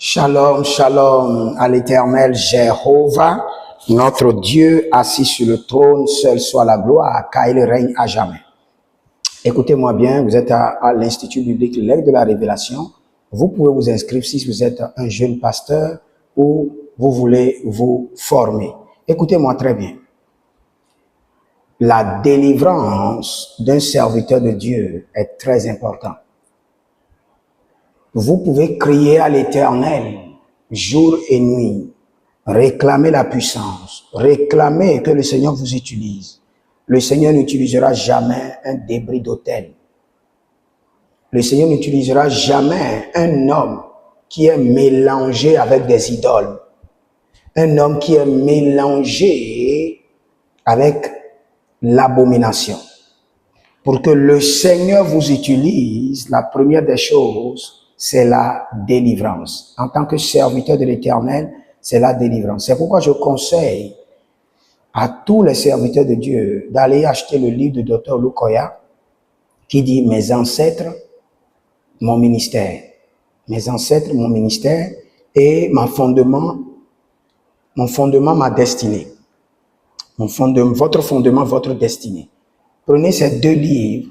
Shalom, shalom à l'Éternel Jéhovah, notre Dieu assis sur le trône, seul soit la gloire, car il règne à jamais. Écoutez-moi bien, vous êtes à l'Institut biblique L'Aigle de la Révélation. Vous pouvez vous inscrire si vous êtes un jeune pasteur ou vous voulez vous former. Écoutez-moi très bien. La délivrance d'un serviteur de Dieu est très importante. Vous pouvez crier à l'Éternel jour et nuit, réclamer la puissance, réclamer que le Seigneur vous utilise. Le Seigneur n'utilisera jamais un débris d'autel. Le Seigneur n'utilisera jamais un homme qui est mélangé avec des idoles. Un homme qui est mélangé avec l'abomination. Pour que le Seigneur vous utilise, la première des choses, c'est la délivrance. En tant que serviteur de l'Éternel, c'est la délivrance. C'est pourquoi je conseille à tous les serviteurs de Dieu d'aller acheter le livre de Dr. Lukoya qui dit « Mes ancêtres, mon ministère ». Mes ancêtres, mon ministère et mon fondement, ma destinée. Votre fondement, votre destinée. Prenez ces deux livres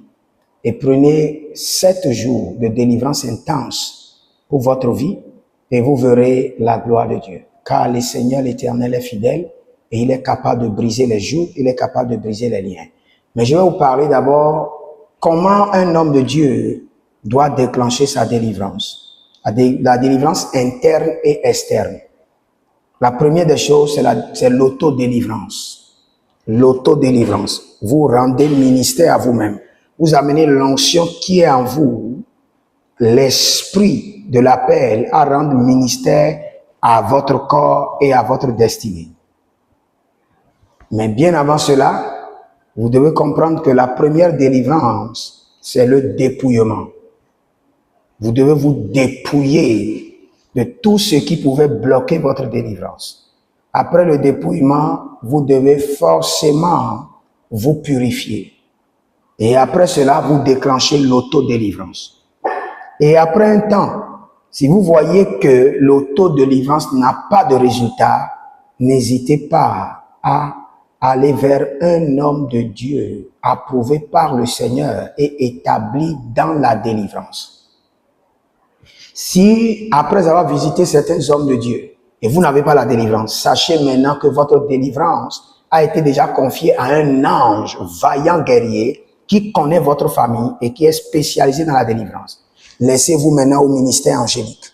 et prenez 7 jours de délivrance intense pour votre vie et vous verrez la gloire de Dieu. Car le Seigneur, l'Éternel, est fidèle et il est capable de briser les jougs, il est capable de briser les liens. Mais je vais vous parler d'abord comment un homme de Dieu doit déclencher sa délivrance. La délivrance interne et externe. La première des choses, c'est l'autodélivrance. L'autodélivrance. Vous rendez ministère à vous-même. Vous amenez l'onction qui est en vous, l'esprit de l'appel à rendre ministère à votre corps et à votre destinée. Mais bien avant cela, vous devez comprendre que la première délivrance, c'est le dépouillement. Vous devez vous dépouiller de tout ce qui pouvait bloquer votre délivrance. Après le dépouillement, vous devez forcément vous purifier. Et après cela, vous déclenchez l'autodélivrance. Et après un temps, si vous voyez que l'autodélivrance n'a pas de résultat, n'hésitez pas à aller vers un homme de Dieu approuvé par le Seigneur et établi dans la délivrance. Si, après avoir visité certains hommes de Dieu, et vous n'avez pas la délivrance, sachez maintenant que votre délivrance a été déjà confiée à un ange vaillant guerrier qui connaît votre famille et qui est spécialisé dans la délivrance. Laissez-vous maintenant au ministère angélique.